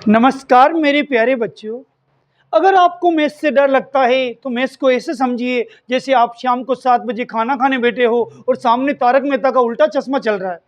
नमस्कार मेरे प्यारे बच्चों। अगर आपको मैथ्स से डर लगता है तो मैथ्स को ऐसे समझिए जैसे आप शाम को 7 बजे खाना खाने बैठे हो और सामने तारक मेहता का उल्टा चश्मा चल रहा है।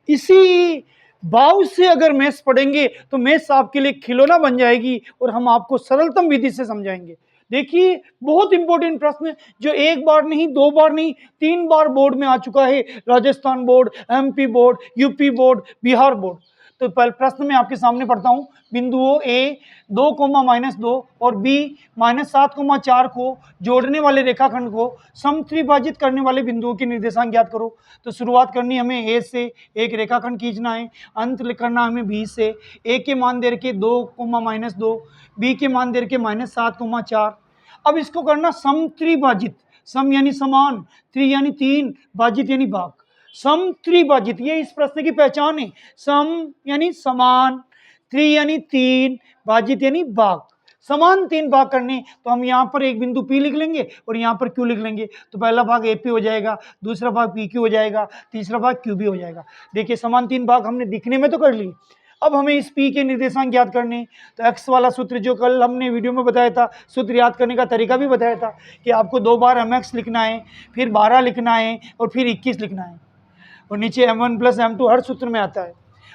इसी भाव से अगर मैथ्स पढ़ेंगे तो मैथ्स आपके लिए खिलौना बन जाएगी और हम आपको सरलतम विधि से समझाएंगे। देखिए, बहुत इंपॉर्टेंट प्रश्न जो एक बार नहीं, दो बार नहीं, 3 बार बोर्ड में आ चुका है। Rajasthan board, MP board, UP board, Bihar board. तो पहले प्रश्न मैं आपके सामने पढ़ता हूं। बिंदुओं ए 2, और बी -7, 4 को जोड़ने वाले रेखाखंड को समत्रिभाजित करने वाले बिंदुओं के निर्देशांक ज्ञात करो। तो शुरुआत करनी हमें ए से, एक रेखाखंड खींचना है। अंत करना हमें बी से। ए के मान दे के 2, बी के मान दे के -7, 4। अब इसको करना समत्रिभाजित। सम यानी समान, त्रि यानी 3, भाजित यानी भाग। समत्रिभाजित, ये इस प्रश्न की पहचान है। सम यानी समान, त्रि यानी 3, भाजित यानी भाग। समान 3 भाग करने तो हम यहाँ पर एक बिंदु P लिख लेंगे और यहाँ पर Q लिख लेंगे। तो पहला भाग AP हो जाएगा, दूसरा भाग PQ हो जाएगा, तीसरा भाग QB हो जाएगा। देखिए, समान 3 भाग हमने दिखने में तो कर ली। अब हमें इस P के निर्देशांक याद करने। तो X वाला सूत्र जो कल हमने वीडियो में बताया था, सूत्र याद करने का तरीका भी बताया था कि आपको 2 बार mx लिखना है, फिर 12 लिखना है और फिर 21 लिखना है और नीचे m1 + m2 हर सूत्र में आता है।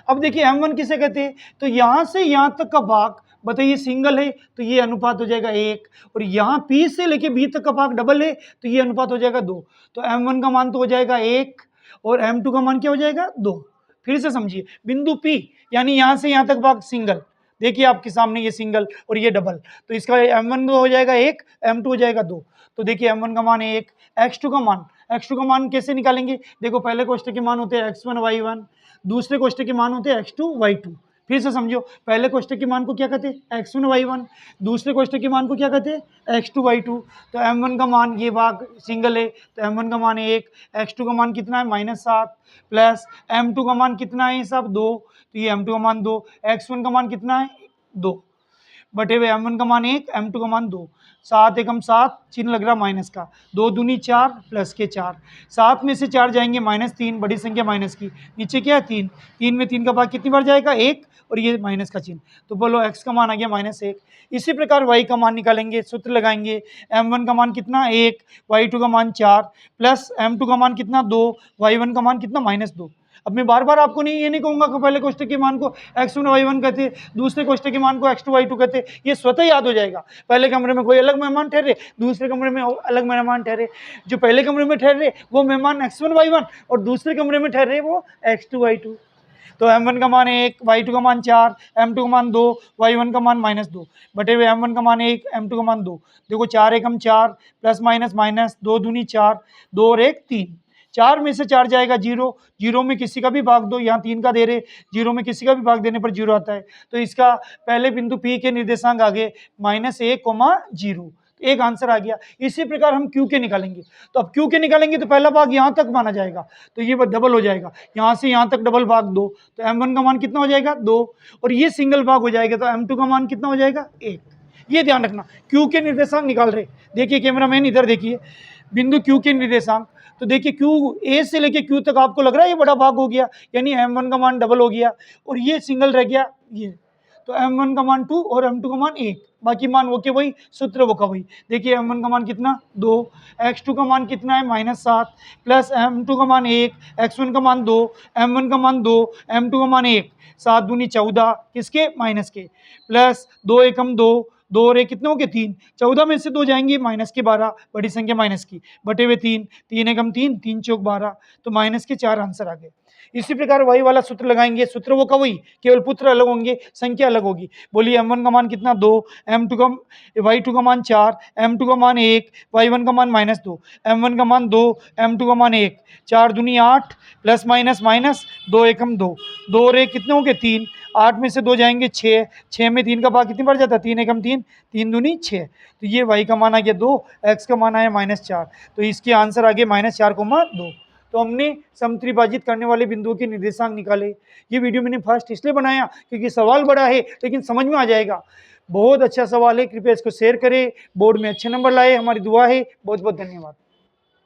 अब देखिए, m1 किसे कहते हैं? तो यहाँ से यहाँ तक का भाग, बताइए सिंगल है तो ये अनुपात हो जाएगा 1, और यहाँ P से लेके B तक का भाग डबल है तो ये अनुपात हो जाएगा 2। तो m1 का मान तो हो जाएगा 1 और m2 का मान क्या हो जाएगा 2। फिर से समझिए, बिंदु P यानी यहाँ से यहाँ तक भाग सिंगल, देखिए आपके सामने ये सिंगल और ये डबल, तो इसका m1 हो जाएगा 1, m2 हो जाएगा 2। तो देखिए, m1 का मान 1, x2 का मान कैसे निकालेंगे? देखो, पहले कोष्ठक के मान होते हैं x1 y1, दूसरे कोष्ठक के मान होते हैं x2 y2। फिर से समझो, पहले कोष्ठक के मान को क्या कहते हैं? x1 y1, दूसरे कोष्ठक के मान को क्या कहते हैं? x2 y2। तो m1 का मान, ये भाग सिंगल है तो m1 का मान 1, x2 का मान कितना है -7, प्लस m2 का मान कितना है सब 2, तो ये m2 का मान 2, x1 का मान कितना है 2 बटे हुए m1 का मान 1, m2 का मान 2। 7 एकम 7, चिन्ह लग रहा माइनस का, 2 दूनी 4 प्लस के 4, 7 में से 4 जाएंगे -3, बड़ी संख्या माइनस की, नीचे क्या है 3, 3 में 3 का भाग कितनी बार जाएगा 1, और ये माइनस का चिन्ह, तो बोलो x का मान आ गया -1। इसी प्रकार y का मान निकालेंगे, सूत्र लगाएंगे। m1 का मान कितना 1, y2 का मान 4, प्लस m2 का मान कितना 2, y1 का मान कितना -2। अब मैं बार बार आपको ये नहीं कहूंगा कि पहले कोष्ठक के मान को x1 y1 कहते, दूसरे कोष्ठक के मान को x2 y2 कहते, ये स्वतः याद हो जाएगा। पहले कमरे में कोई अलग मेहमान ठहरे, दूसरे कमरे में अलग मेहमान ठहरे, जो पहले कमरे में ठहरे वो मेहमान x1 y1 और दूसरे कमरे में ठहरे वो x2 y2। तो m1 का मान 1, y2 का मान 4, m2 का मान 2, y1 का मान -2 बटे हुए m1 का मान 1, m2 का मान 2। देखो, 4 एकम 4, प्लस माइनस 2 दूनी 4, 2 और 1 3, 4 में से 4 जाएगा 0, 0 में किसी का भी भाग दो, यहाँ 3 का दे रहे, 0 में किसी का भी भाग देने पर 0 आता है। तो इसका पहले बिंदु P के निर्देशांक आगे -1, 0, एक आंसर आ गया। इसी प्रकार हम Q के निकालेंगे। तो अब Q के निकालेंगे तो पहला भाग यहाँ तक माना जाएगा, तो ये डबल हो जाएगा, यहाँ से यहाँ तक डबल भाग 2, तो m1 का मान कितना हो जाएगा 2, और ये सिंगल भाग हो जाएगा तो m2 का मान कितना हो जाएगा 1। ये ध्यान रखना, Q के निर्देशांक निकाल रहे। देखिए कैमरामैन इधर देखिए, बिंदु Q के निर्देशांक, तो देखिए Q, A से लेके Q तक आपको लग रहा है ये बड़ा भाग हो गया, यानी m1 का मान डबल हो गया और ये सिंगल रह गया ये, तो m1 का मान 2 और m2 का मान 1, बाकी मान वो के वही, सूत्र वो का वही। देखिए m1 का मान कितना 2, x2 का मान कितना है -7, प्लस m2 का मान 1, x1 का मान 2, m1 का मान 2, m2 का मान 1, 7 दूनी 14, किसके माइनस के, प्लस 2 एकम 2, 2 और 1 कितने हो गए 3, 14 में से 2 जाएंगे माइनस के 12, बड़ी संख्या माइनस की, बटे हुए 3, 3 एकम 3, 3 चौक 12, तो माइनस के 4 आंसर आ गए। इसी प्रकार y वाला सूत्र लगाएंगे, सूत्र वो का वही, केवल पुत्र अलग होंगे, संख्या अलग होगी। बोलिए m1 का मान कितना 2, y2 का मान 4, m2 का मान 1, y1 का मान -2, m1 का मान 2, m2 का मान 1, 4 दूनी 8, प्लस माइनस 2 एकम 2, 2 और 1 कितने होंगे 3, 8 में से 2 जाएंगे 6, 6 में 3 का भाग कितनी बार जाता है 3 एकम 3, 3 दूनी 6, तो ये y का मान आ गया 2, x का मान आया -4, तो इसके आंसर आ गए -4,2। तो हमने समत्रिभाजित करने वाले बिंदुओं के निर्देशांक निकाले। ये वीडियो मैंने फर्स्ट इसलिए बनाया क्योंकि सवाल बड़ा है लेकिन समझ में आ जाएगा। बहुत अच्छा सवाल है, कृपया इसको शेयर करें, बोर्ड में अच्छे नंबर लाए, हमारी दुआ है। बहुत बहुत धन्यवाद।